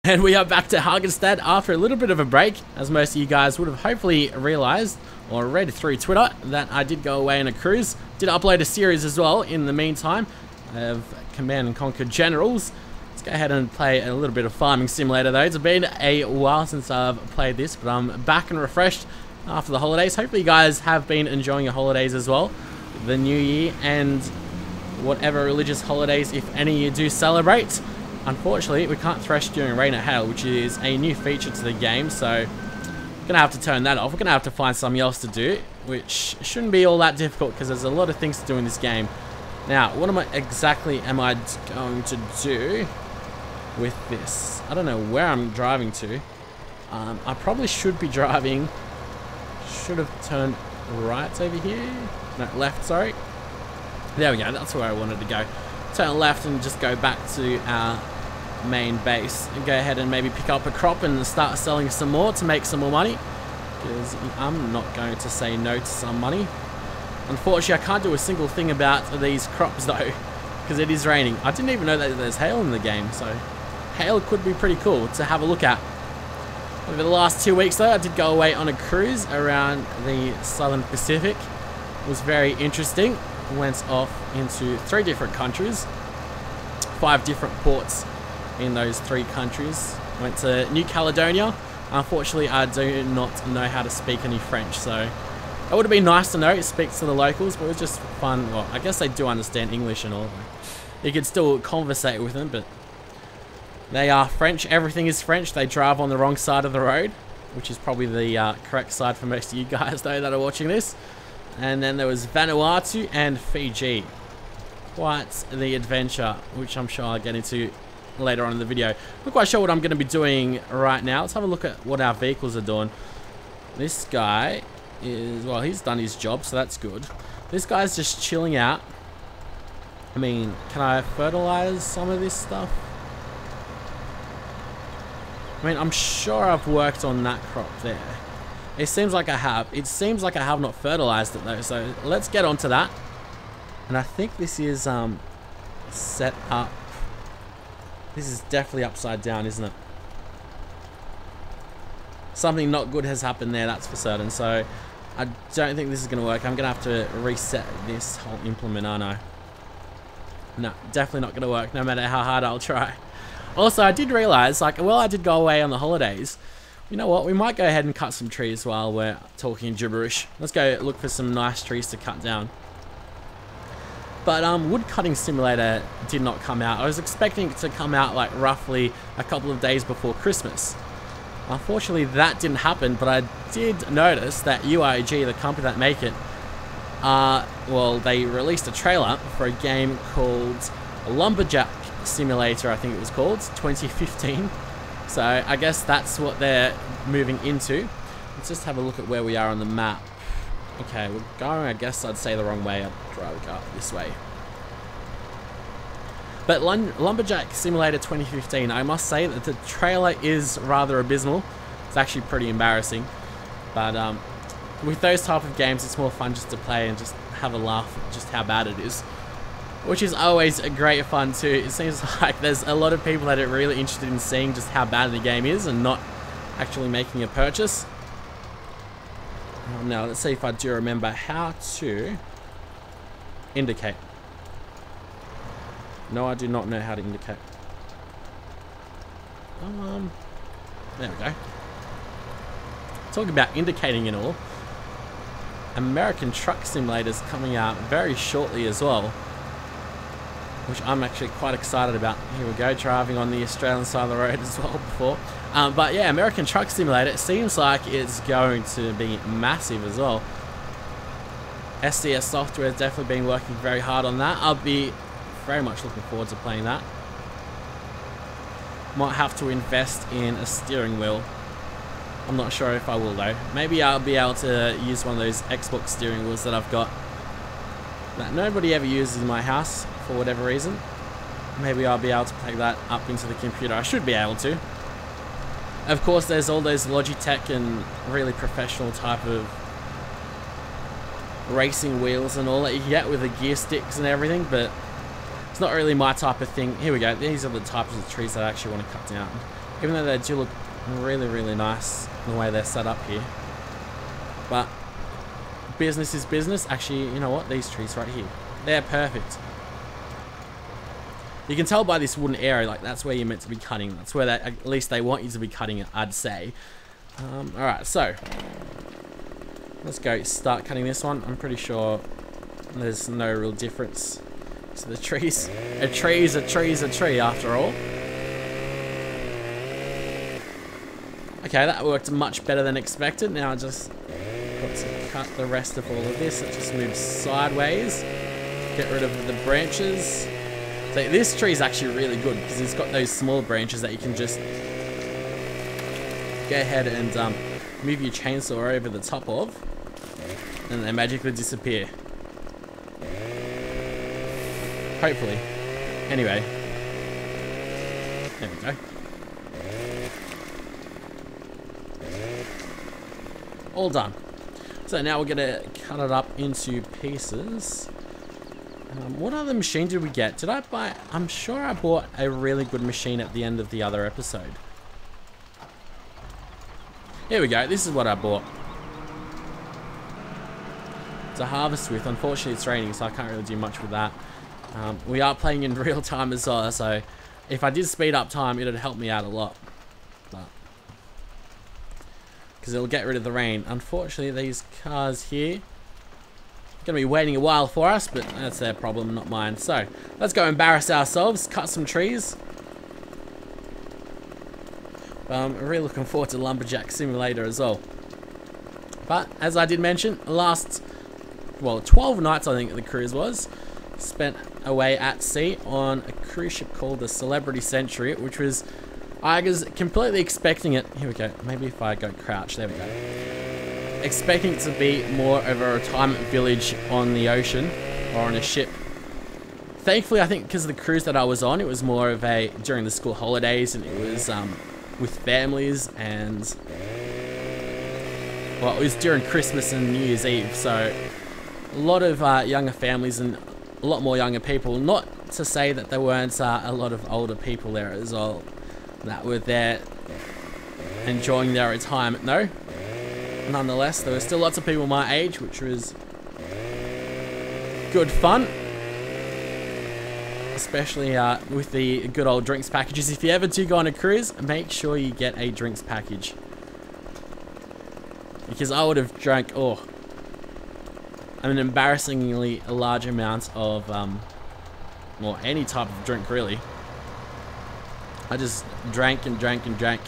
And we are back to Haagenstad after a little bit of a break, as most of you guys would have hopefully realized or read through Twitter that I did go away on a cruise. Did upload a series as well in the meantime of Command & Conquer Generals. Let's go ahead and play a little bit of Farming Simulator though. It's been a while since I've played this, but I'm back and refreshed after the holidays. Hopefully you guys have been enjoying your holidays as well. The New Year and whatever religious holidays, if any, you do celebrate. Unfortunately, we can't thresh during rain or hail, which is a new feature to the game, so we're going to have to turn that off. We're going to have to find something else to do, which shouldn't be all that difficult because there's a lot of things to do in this game. Now, what exactly am I going to do with this? I don't know where I'm driving to. I probably should be driving... Should have turned right over here. No, left, sorry. There we go, that's where I wanted to go. Turn left and just go back to our main base and go ahead and maybe pick up a crop and start selling some more to make some more money, because I'm not going to say no to some money. Unfortunately, I can't do a single thing about these crops though, because it is raining. I didn't even know that there's hail in the game, so hail could be pretty cool to have a look at. Over the last 2 weeks though, I did go away on a cruise around the Southern Pacific. It was very interesting. Went off into 3 different countries, 5 different ports in those 3 countries. Went to New Caledonia. Unfortunately, I do not know how to speak any French, so it would have been nice to know, speak to the locals, but it was just fun. Well, I guess they do understand English and all. You could still conversate with them, but they are French. Everything is French. They drive on the wrong side of the road, which is probably the correct side for most of you guys, though, that are watching this. And then there was Vanuatu and Fiji. Quite the adventure, which I'm sure I'll get into later on in the video. Not quite sure what I'm going to be doing right now. Let's have a look at what our vehicles are doing. This guy is, well, he's done his job, so that's good. This guy's just chilling out. I mean, can I fertilize some of this stuff? I mean, I'm sure I've worked on that crop there. It seems like I have. It seems like I have not fertilized it though, so let's get onto that. And I think this is set up. This is definitely upside down, isn't it? Something not good has happened there, that's for certain. So I don't think this is going to work. I'm going to have to reset this whole implement, aren't I? No, definitely not going to work, no matter how hard I'll try. Also, I did realize, like, well, I did go away on the holidays. You know what, we might go ahead and cut some trees while we're talking gibberish. Let's go look for some nice trees to cut down. But Wood Cutting Simulator did not come out. I was expecting it to come out like roughly a couple of days before Christmas. Unfortunately, that didn't happen, but I did notice that UIG, the company that make it, well, they released a trailer for a game called Lumberjack Simulator, I think it was called, 2015. So I guess that's what they're moving into. Let's just have a look at where we are on the map. Okay, we're going, I guess I'd say the wrong way. I'd rather go up this way. But Lumberjack Simulator 2015, I must say that the trailer is rather abysmal. It's actually pretty embarrassing. But with those type of games, it's more fun just to play and just have a laugh at just how bad it is, which is always a great fun too. It seems like there's a lot of people that are really interested in seeing just how bad the game is and not actually making a purchase. Now, let's see if I do remember how to indicate. No, I do not know how to indicate. There we go. Talking about indicating and all. American Truck Simulator's coming out very shortly as well, which I'm actually quite excited about. Here we go, driving on the Australian side of the road as well before. But yeah, American Truck Simulator, it seems like it's going to be massive as well. SDS Software has definitely been working very hard on that. I'll be very much looking forward to playing that. Might have to invest in a steering wheel. I'm not sure if I will though. Maybe I'll be able to use one of those Xbox steering wheels that I've got that nobody ever uses in my house for whatever reason. Maybe I'll be able to plug that up into the computer. I should be able to. Of course, there's all those Logitech and really professional type of racing wheels and all that you get with the gear sticks and everything, but it's not really my type of thing. Here we go. These are the types of trees that I actually want to cut down. Even though they do look really, really nice the way they're set up here. But business is business. Actually, you know what? These trees right here, they're perfect. You can tell by this wooden area, like that's where you're meant to be cutting. That's where at least they want you to be cutting it, I'd say. Alright, so let's go start cutting this one. I'm pretty sure there's no real difference to the trees. A tree is a tree is a tree after all. Okay, that worked much better than expected. Now I just got to cut the rest of all of this. It just moves sideways. Get rid of the branches. So this tree is actually really good because it's got those small branches that you can just go ahead and move your chainsaw over the top of, and they magically disappear. Hopefully. Anyway. There we go. All done. So now we're gonna cut it up into pieces. What other machine did we get? Did I buy? I'm sure I bought a really good machine at the end of the other episode. Here we go. This is what I bought. It's a harvest with. Unfortunately, it's raining, so I can't really do much with that. We are playing in real time as well, so if I did speed up time, it'd help me out a lot. Because it'll get rid of the rain. Unfortunately, these cars here gonna be waiting a while for us, but that's their problem, not mine. So let's go embarrass ourselves, cut some trees. I'm really looking forward to Lumberjack Simulator as well. But as I did mention, last 12 nights I think the cruise was spent away at sea on a cruise ship called the Celebrity Century, which was, I was completely expecting it. Here we go. Maybe if I go crouch, there we go. Expecting it to be more of a retirement village on the ocean or on a ship. Thankfully, I think because of the cruise that I was on, it was more of a during the school holidays, and it was with families, and well, it was during Christmas and New Year's Eve, so a lot of younger families and a lot more younger people. Not to say that there weren't a lot of older people there as well that were there enjoying their retirement, though. Nonetheless, there were still lots of people my age, which was good fun. Especially with the good old drinks packages. If you ever do go on a cruise, make sure you get a drinks package. Because I would have drank, an embarrassingly large amount of, well, any type of drink, really. I just drank and drank and drank.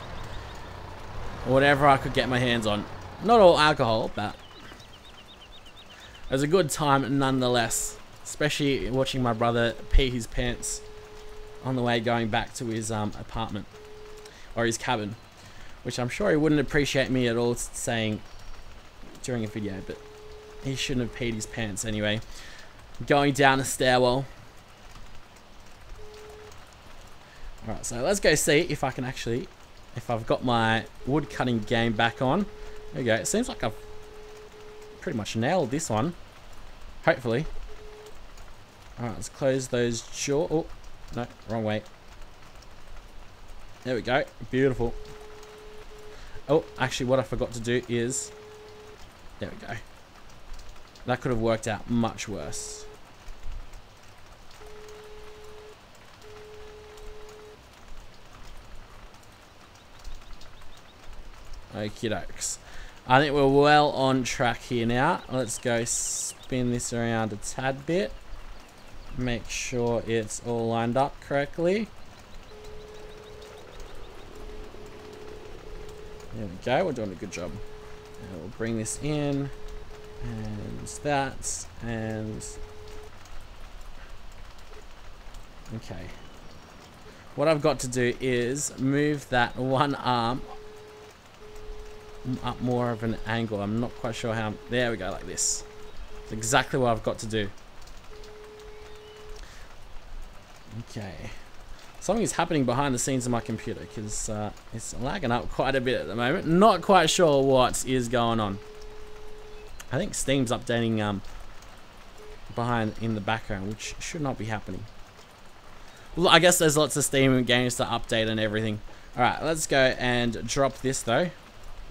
Whatever I could get my hands on. Not all alcohol, but it was a good time nonetheless. Especially watching my brother pee his pants on the way going back to his apartment. Or his cabin. Which I'm sure he wouldn't appreciate me at all saying during a video, but he shouldn't have peed his pants anyway. Going down a stairwell. Alright, so let's go see if I can actually, if I've got my wood cutting game back on. There we go. It seems like I've pretty much nailed this one. Hopefully. Alright, let's close those jaws. Oh, no, wrong way. There we go. Beautiful. Oh, actually what I forgot to do is, there we go. That could have worked out much worse. Okie dokes. I think we're well on track here now. Let's go spin this around a tad bit. Make sure it's all lined up correctly. There we go, we're doing a good job. And we'll bring this in, and that, and okay. What I've got to do is move that one arm up more of an angle. I'm not quite sure how. There we go, like this. That's exactly what I've got to do. Okay. Something is happening behind the scenes of my computer because it's lagging up quite a bit at the moment. Not quite sure what is going on. I think Steam's updating behind in the background, which should not be happening. Well, I guess there's lots of Steam games to update and everything. Alright, let's go and drop this though.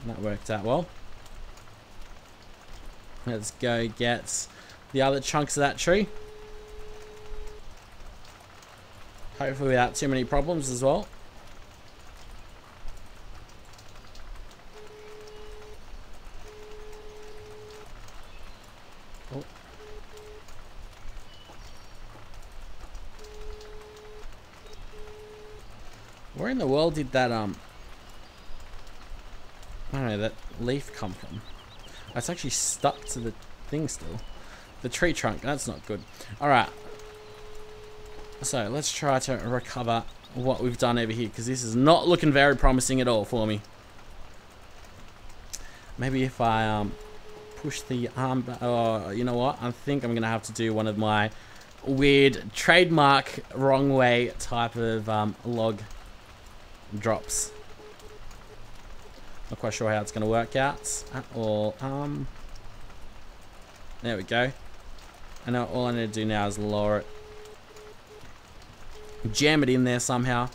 That worked out well. Let's go get the other chunks of that tree. Hopefully without too many problems as well. Oh. Where in the world did that, I don't know, that leaf come from? It's actually stuck to the thing still. The tree trunk, that's not good. Alright. So, let's try to recover what we've done over here, because this is not looking very promising at all for me. Maybe if I, push the arm, oh, you know what? I think I'm going to have to do one of my weird trademark wrong way type of, log drops. Not quite sure how it's going to work out at all. There we go. I know all I need to do now is lower it. Jam it in there somehow.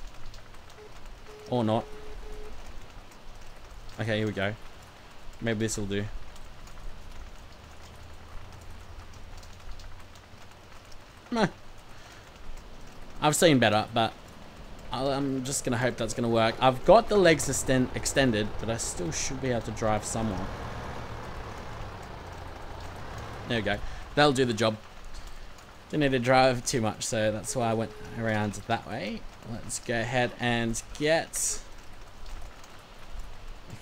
Or not. Okay, here we go. Maybe this will do. Meh. I've seen better, but I'm just going to hope that's going to work. I've got the legs extended, but I still should be able to drive somewhere. There we go. That'll do the job. Didn't need to drive too much, so that's why I went around that way. Let's go ahead and get...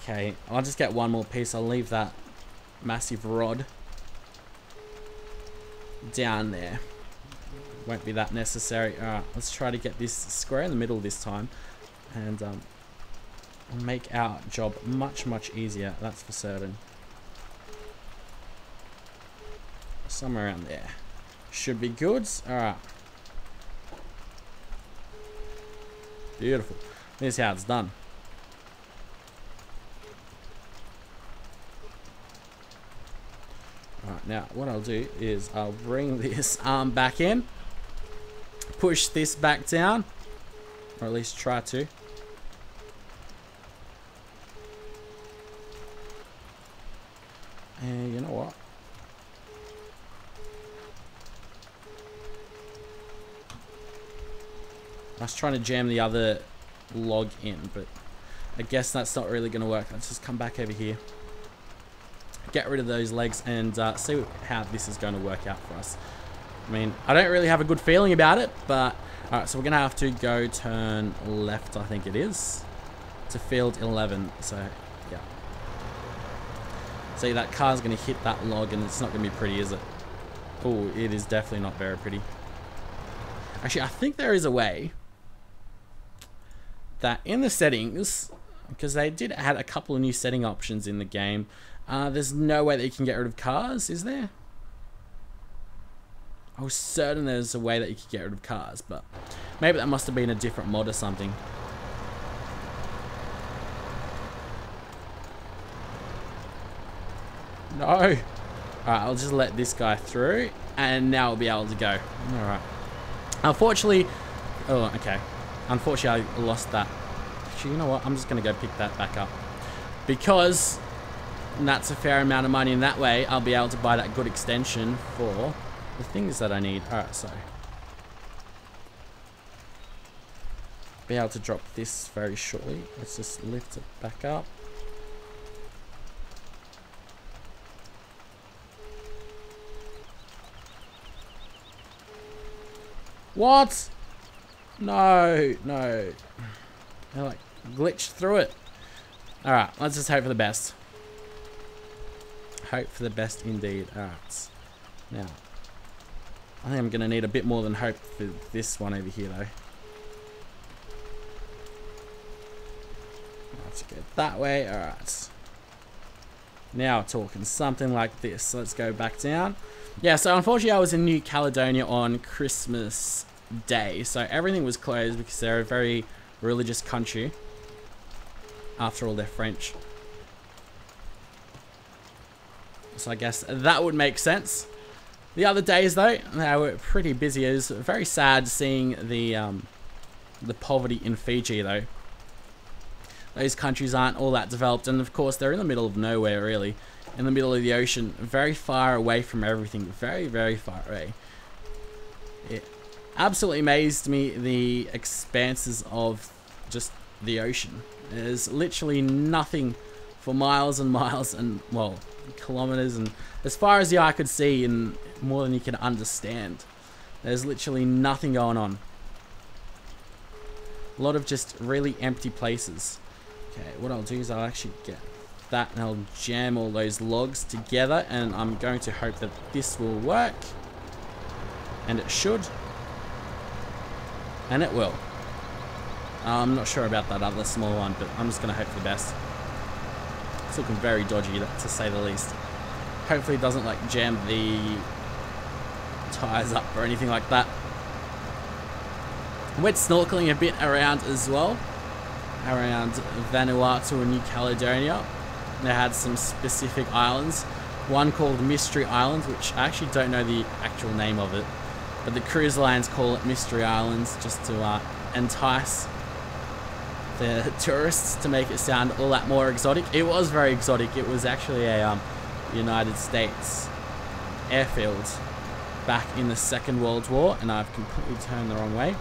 Okay, I'll just get one more piece. I'll leave that massive rod down there. Won't be that necessary. Alright, let's try to get this square in the middle this time. And make our job much, much easier. That's for certain. Somewhere around there. Should be good. Alright. Beautiful. This is how it's done. Alright, now what I'll do is I'll bring this arm back in. Push this back down. Or at least try to. And you know what? I was trying to jam the other log in, but I guess that's not really going to work. Let's just come back over here. Get rid of those legs and see how this is going to work out for us. I mean, I don't really have a good feeling about it, but... Alright, so we're going to have to go turn left, I think it is. To field 11, so, yeah. See, that car's going to hit that log and it's not going to be pretty, is it? Oh, it is definitely not very pretty. Actually, I think there is a way that in the settings, because they did add a couple of new setting options in the game, there's no way that you can get rid of cars, is there? I was certain there's a way that you could get rid of cars, but maybe that must have been a different mod or something. No! Alright, I'll just let this guy through, and now we'll be able to go. Alright. Unfortunately... Oh, okay. Unfortunately, I lost that. Actually, you know what? I'm just going to go pick that back up. Because that's a fair amount of money in that way, I'll be able to buy that good extension for the things that I need. Alright, so. Be able to drop this very shortly. Let's just lift it back up. What? No, no. I like glitched through it. Alright, let's just hope for the best. Hope for the best indeed. Alright. Now, I think I'm going to need a bit more than hope for this one over here though. Let's go that way. Alright. Now talking something like this. Let's go back down. Yeah, so unfortunately I was in New Caledonia on Christmas Day, so everything was closed because they're a very religious country. After all, they're French. So I guess that would make sense. The other days though, they were pretty busy. It was very sad seeing the poverty in Fiji though. those countries aren't all that developed, and of course they're in the middle of nowhere, really, in the middle of the ocean, very far away from everything, very, very far away. It absolutely amazed me, the expanses of just the ocean. There's literally nothing for miles and miles and, well, kilometers, and as far as the eye could see, and more than you can understand. There's literally nothing going on. A lot of just really empty places. Okay, what I'll do is I'll actually get that and I'll jam all those logs together, and I'm going to hope that this will work. And it should. And it will. I'm not sure about that other small one, but I'm just going to hope for the best. It's looking very dodgy, to say the least. Hopefully it doesn't like jam the tires up or anything like that. Went snorkeling a bit around as well, around Vanuatu and New Caledonia. They had some specific islands, one called Mystery Island, which I actually don't know the actual name of it, but the cruise lines call it Mystery Islands just to entice the tourists, to make it sound all that more exotic. It was very exotic. It was actually a United States airfield back in the Second World War, and I've completely turned the wrong way.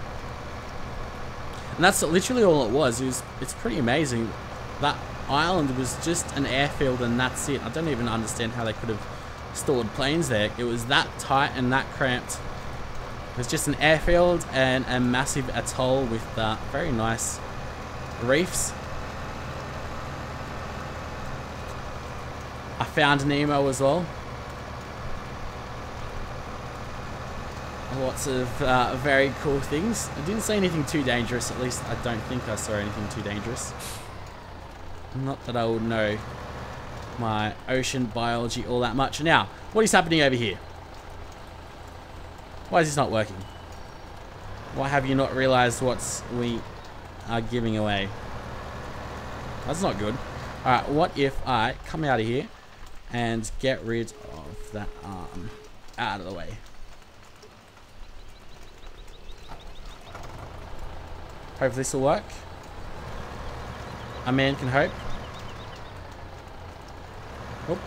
And that's literally all it was. It's pretty amazing. That island was just an airfield and that's it. I don't even understand how they could have stored planes there. It was that tight and that cramped. It was just an airfield and a massive atoll with very nice reefs. I found Nemo as well. Lots of very cool things. I didn't see anything too dangerous, at least I don't think I saw anything too dangerous. Not that I would know my ocean biology all that much. Now, what is happening over here? Why is this not working? Why have you not realized what we are giving away? That's not good. Alright, what if I come out of here and get rid of that arm out of the way? Hope this will work. A man can hope. Oh.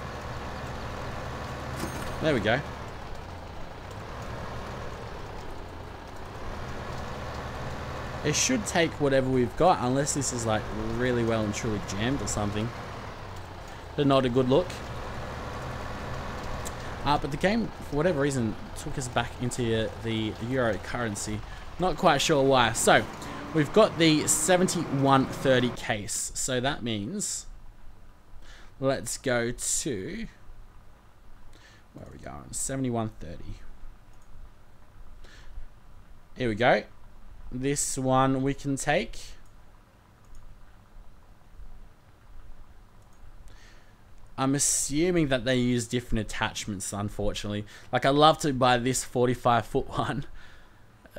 There we go. It should take whatever we've got, unless this is like really well and truly jammed or something. But not a good look. But the game, for whatever reason, took us back into the Euro currency. Not quite sure why. So, we've got the 7130 case. So that means, let's go to, where are we going? 7130. Here we go. This one we can take. I'm assuming that they use different attachments, unfortunately. Like, I'd love to buy this 45-foot one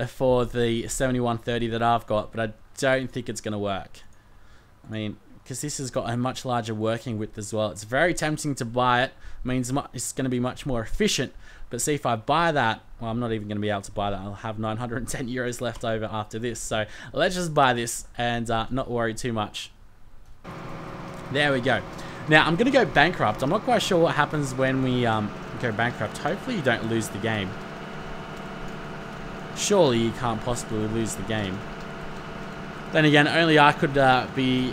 for the 7130 that I've got, but I don't think it's going to work. I mean, because this has got a much larger working width as well. It's very tempting to buy it. It means it's going to be much more efficient. But see, if I buy that, well, I'm not even going to be able to buy that. I'll have 910 euros left over after this. So let's just buy this and not worry too much. There we go. Now, I'm going to go bankrupt. I'm not quite sure what happens when we go bankrupt. Hopefully you don't lose the game. Surely you can't possibly lose the game. Then again, only I could be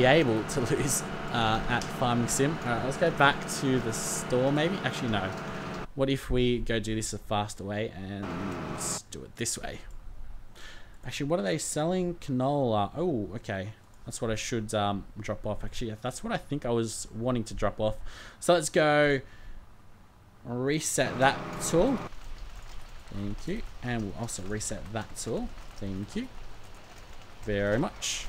able to lose at Farming Sim. Alright, let's go back to the store maybe. Actually, no. What if we go do this a faster way and do it this way? Actually, what are they selling? Canola. Oh, okay. That's what I should drop off. Actually, that's what I think I was wanting to drop off. So let's go reset that tool. Thank you. And we'll also reset that tool. Thank you very much.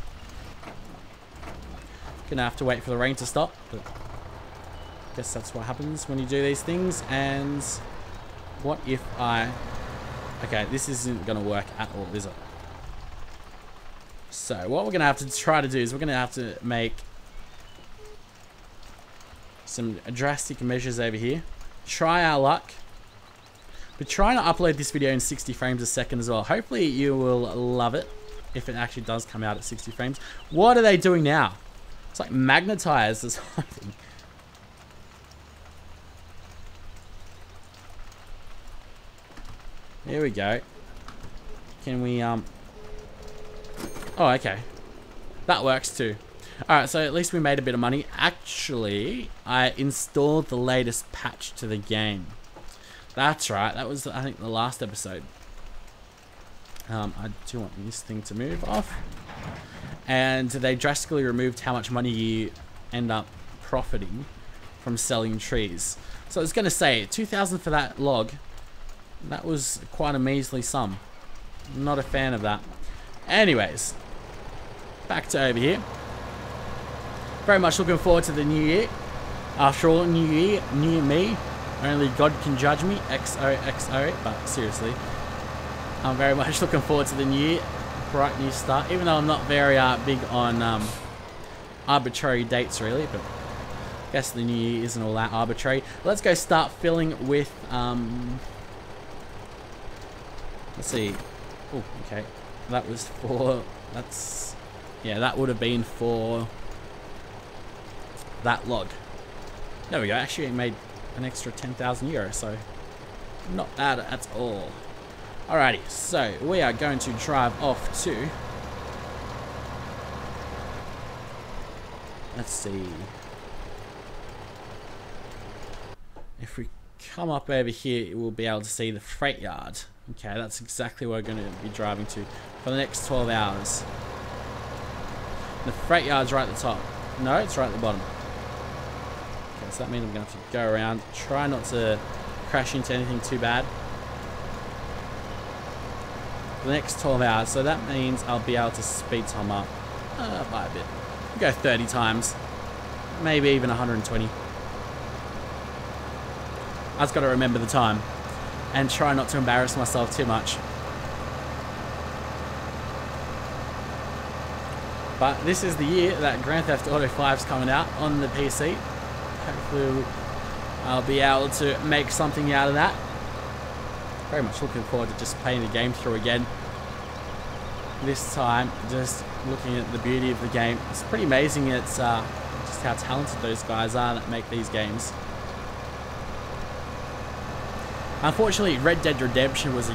Gonna have to wait for the rain to stop, but I guess that's what happens when you do these things. And what if I... Okay, this isn't gonna work at all, is it? So what we're going to have to try to do is we're going to have to make some drastic measures over here. Try our luck. We're trying to upload this video in 60 frames a second as well. Hopefully you will love it. if it actually does come out at 60 frames. What are they doing now? It's like magnetized or something. Here we go. Can we, oh, okay. That works too. Alright, so at least we made a bit of money. Actually, I installed the latest patch to the game. That's right. That was, I think, the last episode. I do want this thing to move off. And they drastically removed how much money you end up profiting from selling trees. So I was going to say, 2,000 for that log. That was quite a measly sum. Not a fan of that. Anyways, back to over here. Very much looking forward to the new year. After all, new year, new me. Only God can judge me. XOXO. But seriously, I'm very much looking forward to the new year. Bright new start. Even though I'm not very big on arbitrary dates really, but I guess the new year isn't all that arbitrary. Let's go start filling with let's see. Oh, okay. That was for, that's, yeah, that would have been for that log. There we go. Actually, it made an extra 10,000 euros, so not bad at all. Alrighty, so we are going to drive off to, let's see, if we come up over here, we'll be able to see the freight yard. Okay, that's exactly where we're going to be driving to for the next 12 hours. The freight yard's right at the top. No, it's right at the bottom. Okay, so that means I'm going to have to go around. Try not to crash into anything too bad. For the next 12 hours. So that means I'll be able to speed time up by a bit. We'll go 30 times. Maybe even 120. I just got to remember the time. And try not to embarrass myself too much. But this is the year that Grand Theft Auto 5 is coming out on the PC. Hopefully I'll be able to make something out of that. Very much looking forward to just playing the game through again. This time, just looking at the beauty of the game. It's pretty amazing. It's just how talented those guys are that make these games. Unfortunately, Red Dead Redemption was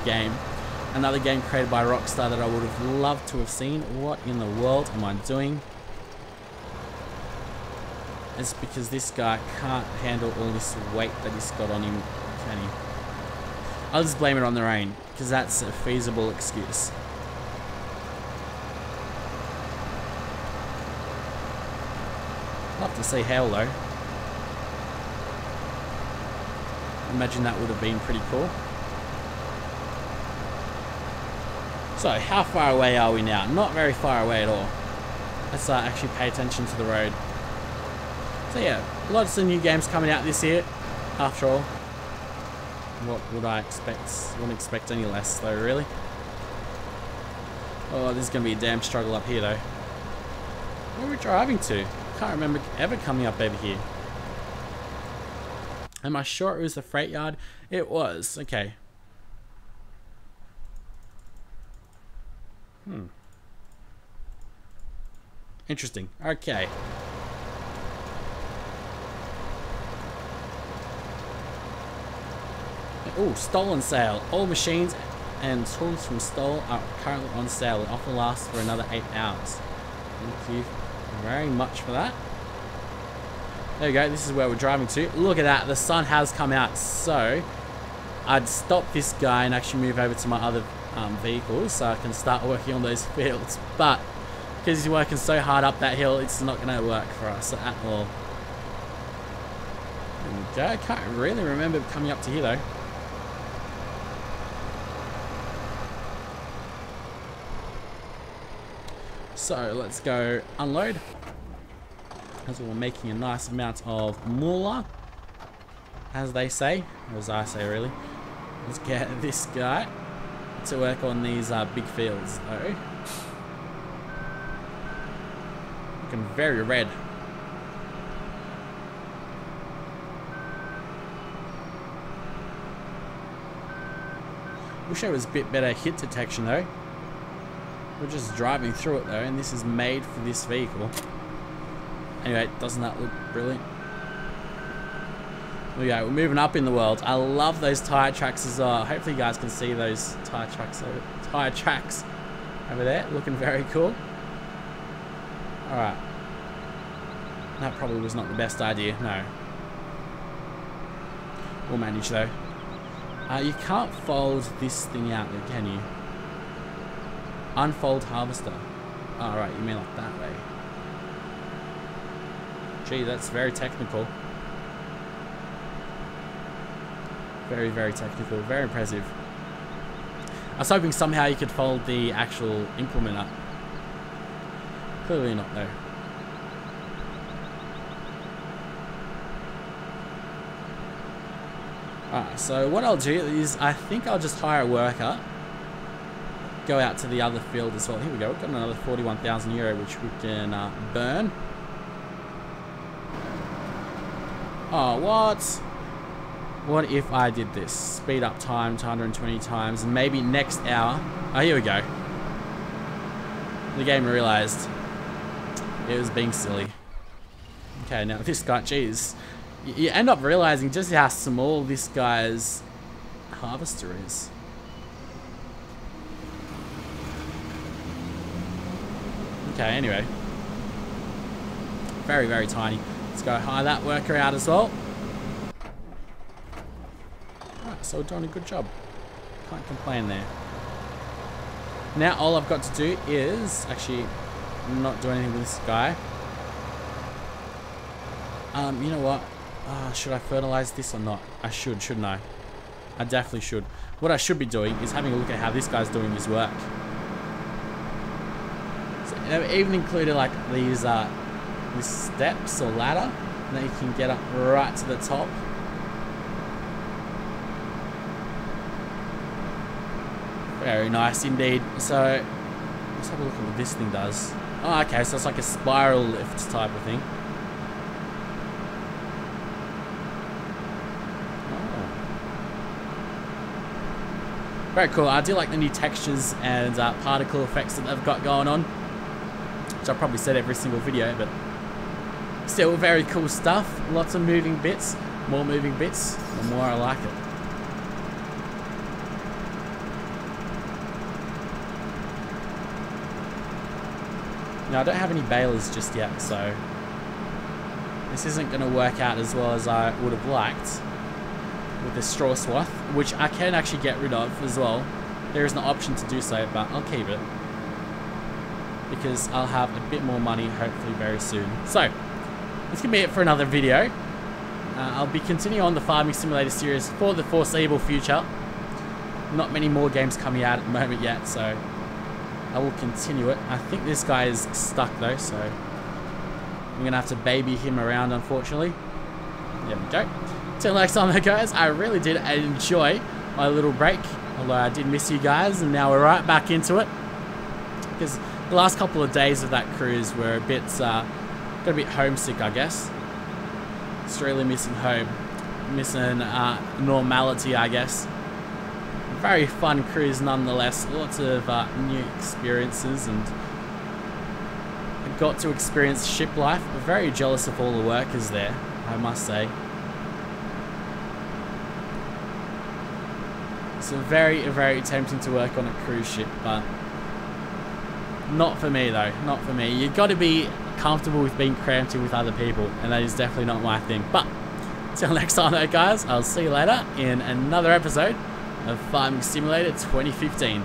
another game created by Rockstar that I would have loved to have seen. What in the world am I doing? It's because this guy can't handle all this weight that he's got on him, can he? I'll just blame it on the rain, because that's a feasible excuse. Love to see hail though. Imagine that would have been pretty cool. So, how far away are we now? Not very far away at all. Let's actually pay attention to the road. So yeah, lots of new games coming out this year. After all, what would I expect? Wouldn't expect any less though, really. Oh, this is going to be a damn struggle up here though. Where are we driving to? Can't remember ever coming up over here. Am I sure it was the freight yard? It was. Okay. Interesting. Okay. Oh, stolen sale. All machines and tools from Stole are currently on sale and often last for another 8 hours. Thank you very much for that. There we go, this is where we're driving to. Look at that, the sun has come out, so I'd stop this guy and actually move over to my other vehicles so I can start working on those fields. But because he's working so hard up that hill, it's not going to work for us at all. There we go, I can't really remember coming up to here though. So let's go unload. As we're making a nice amount of moolah, as they say, or as I say really. Let's get this guy to work on these big fields though. Looking very red. Wish there was a bit better hit detection though. We're just driving through it though, and this is made for this vehicle. Anyway, doesn't that look brilliant? There we go, we're moving up in the world. I love those tyre tracks as well. Hopefully you guys can see those tyre tracks over there. Looking very cool. Alright. That probably was not the best idea, no. We'll manage though. You can't fold this thing out there, can you? Unfold harvester. Oh, right, you mean like that way. Gee, that's very technical. Very, very technical. Very impressive. I was hoping somehow you could fold the actual implement up. Clearly not, though. Alright, so what I'll do is I think I'll just hire a worker. Go out to the other field as well. Here we go. We've got another 41,000 euro, which we can burn. Oh, what? What if I did this? Speed up time to 120 times, and maybe next hour. Oh, here we go. The game realized it was being silly. Okay, now this guy, geez. You end up realizing just how small this guy's harvester is. Okay, anyway. Very, very tiny. Let's go hire that worker out as well. Alright, so we're doing a good job. Can't complain there. Now all I've got to do is actually not do anything with this guy. You know what? Should I fertilize this or not? I should, shouldn't I? I definitely should. What I should be doing is having a look at how this guy's doing his work. So I've even included like these steps or ladder, and then you can get up right to the top. Very nice indeed. So let's have a look at what this thing does. Oh, okay, so it's like a spiral lift type of thing. Very cool. I do like the new textures and particle effects that they've got going on, which I've probably said every single video, but still very cool stuff. Lots of moving bits. More moving bits, the more I like it. Now, I don't have any balers just yet, so this isn't going to work out as well as I would have liked with the straw swath, which I can actually get rid of as well. There is an option to do so, but I'll keep it because I'll have a bit more money hopefully very soon. So this can be it for another video. I'll be continuing on the Farming Simulator series for the foreseeable future. Not many more games coming out at the moment yet, so I will continue it. I think this guy is stuck though, so I'm gonna have to baby him around, unfortunately. There we go. Till next time, guys, I really did enjoy my little break, although I did miss you guys, and now we're right back into it. Because the last couple of days of that cruise were a bit, got a bit homesick, I guess. Just really missing home, missing normality, I guess. Very fun cruise nonetheless, lots of new experiences, and I got to experience ship life. I'm very jealous of all the workers there, I must say. It's very, very tempting to work on a cruise ship, but not for me though, not for me. You've got to be comfortable with being cramped in with other people, and that is definitely not my thing. But till next time though, guys, I'll see you later in another episode of Farming Simulator 2015.